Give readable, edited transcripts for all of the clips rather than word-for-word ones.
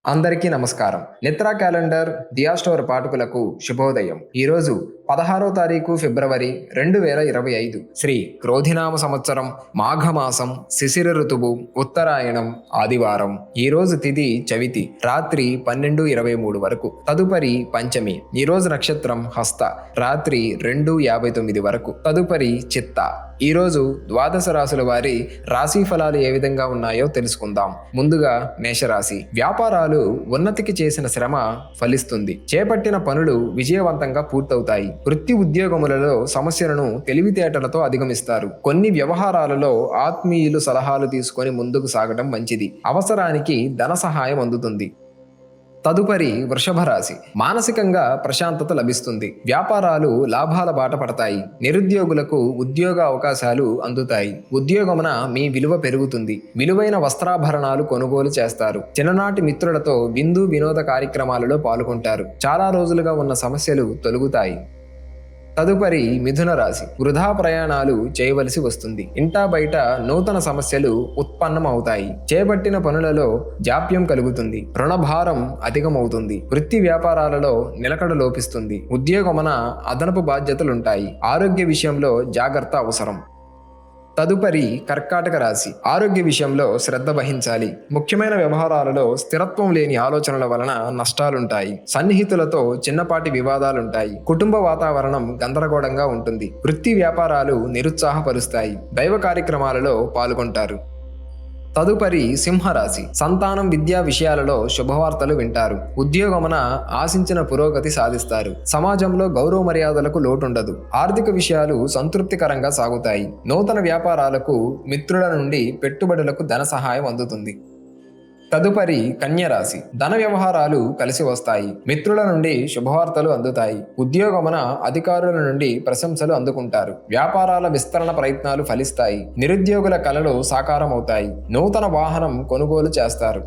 అందరికీ నమస్కారం. నిద్రా క్యాలెండర్ దియా స్టోర్ పాఠకులకు శుభోదయం. ఈరోజు 16వ తారీఖు ఫిబ్రవరి 2025 శ్రీ క్రోధినామ సంవత్సరం మాఘమాసం శిశిర ఋతువు ఉత్తరాయణం ఆదివారం. ఈరోజు తిథి చవితి రాత్రి 12:23 వరకు. తదుపరి పంచమి. ఈరోజు నక్షత్రం హస్త రాత్రి 2:59 వరకు. తదుపరి చిత్త. ఈరోజు ద్వాదశ రాశుల వారి రాశి ఫలాలు ఏ విధంగా ఉన్నాయో తెలుసుకుందాం. ముందుగా మేషరాశి. వ్యాపారాలు ఉన్నతికి చేసిన శ్రమ ఫలిస్తుంది. చేపట్టిన పనులు విజయవంతంగా పూర్తవుతాయి. వృత్తి ఉద్యోగములలో సమస్యలను తెలివితేటలతో అధిగమిస్తారు. కొన్ని వ్యవహారాలలో ఆత్మీయులు సలహాలు తీసుకొని ముందుకు సాగడం మంచిది. అవసరానికి ధన సహాయం అందుతుంది. తదుపరి వృషభ రాశి. మానసికంగా ప్రశాంతత లభిస్తుంది. వ్యాపారాలు లాభాల బాట పడతాయి. నిరుద్యోగులకు ఉద్యోగ అవకాశాలు అందుతాయి. ఉద్యోగమున మీ విలువ పెరుగుతుంది. విలువైన వస్త్రాభరణాలు కొనుగోలు చేస్తారు. చిన్ననాటి మిత్రులతో విందు వినోద కార్యక్రమాలలో పాల్గొంటారు. చాలా రోజులుగా ఉన్న సమస్యలు తొలగుతాయి. తదుపరి మిథున రాశి. వృధా ప్రయాణాలు చేయవలసి వస్తుంది. ఇంటా బయట నూతన సమస్యలు ఉత్పన్నమవుతాయి. చేపట్టిన పనులలో జాప్యం కలుగుతుంది. రుణభారం అధికమవుతుంది. వృత్తి వ్యాపారాలలో నిలకడ లోపిస్తుంది. ఉద్యోగమున అదనపు బాధ్యతలుంటాయి. ఆరోగ్య విషయంలో జాగ్రత్త అవసరం. తదుపరి కర్కాటక రాశి. ఆరోగ్య విషయంలో శ్రద్ధ వహించాలి. ముఖ్యమైన వ్యవహారాలలో స్థిరత్వం లేని ఆలోచనల వలన నష్టాలుంటాయి. సన్నిహితులతో చిన్నపాటి వివాదాలుంటాయి. కుటుంబ వాతావరణం గందరగోళంగా ఉంటుంది. వృత్తి వ్యాపారాలు నిరుత్సాహపరుస్తాయి. దైవ కార్యక్రమాలలో పాల్గొంటారు. తదుపరి సింహరాశి. సంతానం విద్యా విషయాలలో శుభవార్తలు వింటారు. ఉద్యోగమున ఆశించిన పురోగతి సాధిస్తారు. సమాజంలో గౌరవ మర్యాదలకు లోటుండదు. ఆర్థిక విషయాలు సంతృప్తికరంగా సాగుతాయి. నూతన వ్యాపారాలకు మిత్రుల నుండి పెట్టుబడులకు ధన సహాయం అందుతుంది. తదుపరి కన్యరాశి. ధన వ్యవహారాలు కలిసి వస్తాయి. మిత్రుల నుండి శుభవార్తలు అందుతాయి. ఉద్యోగమున అధికారుల నుండి ప్రశంసలు అందుకుంటారు. వ్యాపారాల విస్తరణ ప్రయత్నాలు ఫలిస్తాయి. నిరుద్యోగుల కలలు సాకారమవుతాయి. నూతన వాహనం కొనుగోలు చేస్తారు.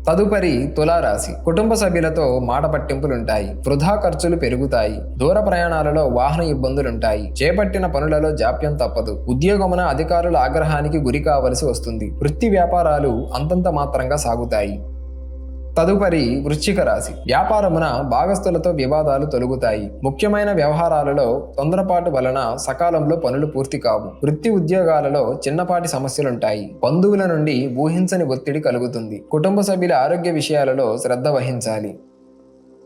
తదుపరి తులారాశి. కుటుంబ సభ్యులతో మాట పట్టింపులుంటాయి. వృధా ఖర్చులు పెరుగుతాయి. దూర ప్రయాణాలలో వాహన ఇబ్బందులుంటాయి. చేపట్టిన పనులలో జాప్యం తప్పదు. ఉద్యోగమున అధికారుల ఆగ్రహానికి గురి కావలసి వస్తుంది. వృత్తి వ్యాపారాలు అంతంత మాత్రంగా సాగుతాయి. తదుపరి వృశ్చిక రాశి. వ్యాపారమున భాగస్థులతో వివాదాలు తొలగుతాయి. ముఖ్యమైన వ్యవహారాలలో తొందరపాటు వలన సకాలంలో పనులు పూర్తి కావు. వృత్తి ఉద్యోగాలలో చిన్నపాటి సమస్యలుంటాయి. బంధువుల నుండి ఊహించని ఒత్తిడి కలుగుతుంది. కుటుంబ సభ్యుల ఆరోగ్య విషయాలలో శ్రద్ధ వహించాలి.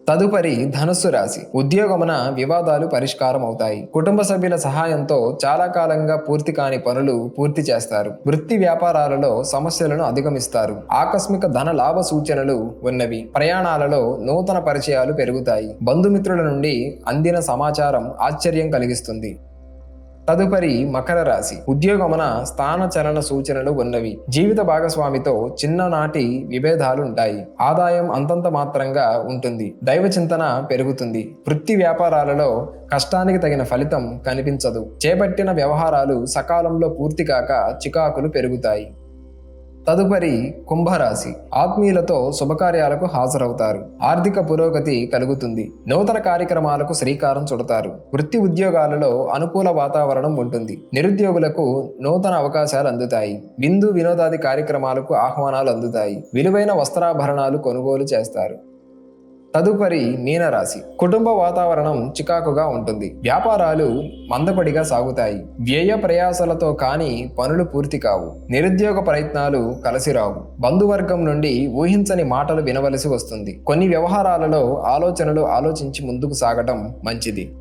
తదుపరి ధనుస్సు రాశి. ఉద్యోగమున వివాదాలు పరిష్కారం అవుతాయి. కుటుంబ సభ్యుల సహాయంతో చాలా కాలంగా పూర్తి కాని పనులు పూర్తి చేస్తారు. వృత్తి వ్యాపారాలలో సమస్యలను అధిగమిస్తారు. ఆకస్మిక ధన లాభ సూచనలు ఉన్నవి. ప్రయాణాలలో నూతన పరిచయాలు పెరుగుతాయి. బంధుమిత్రుల నుండి అందిన సమాచారం ఆశ్చర్యం కలిగిస్తుంది. తదుపరి మకర రాశి. ఉద్యోగమున స్థాన చలన సూచనలు ఉన్నవి. జీవిత భాగస్వామితో చిన్ననాటి విభేదాలు ఉంటాయి. ఆదాయం అంతంత మాత్రంగా ఉంటుంది. దైవ చింతన పెరుగుతుంది. వృత్తి వ్యాపారాలలో కష్టానికి తగిన ఫలితం కనిపించదు. చేపట్టిన వ్యవహారాలు సకాలంలో పూర్తి కాక చికాకులు పెరుగుతాయి. తదుపరి కుంభరాశి. ఆత్మీయులతో శుభకార్యాలకు హాజరవుతారు. ఆర్థిక పురోగతి కలుగుతుంది. నూతన కార్యక్రమాలకు శ్రీకారం చుడతారు. వృత్తి ఉద్యోగాలలో అనుకూల వాతావరణం ఉంటుంది. నిరుద్యోగులకు నూతన అవకాశాలు అందుతాయి. విందు వినోదాది కార్యక్రమాలకు ఆహ్వానాలు అందుతాయి. విలువైన వస్త్రాభరణాలు కొనుగోలు చేస్తారు. తదుపరి మీనరాశి. కుటుంబ వాతావరణం చికాకుగా ఉంటుంది. వ్యాపారాలు మందపడిగా సాగుతాయి. వ్యయ ప్రయాసలతో కాని పనులు పూర్తి కావు. నిరుద్యోగ ప్రయత్నాలు కలిసిరావు. బంధువర్గం నుండి ఊహించని మాటలు వినవలసి వస్తుంది. కొన్ని వ్యవహారాలలో ఆలోచనలు ఆలోచించి ముందుకు సాగటం మంచిది.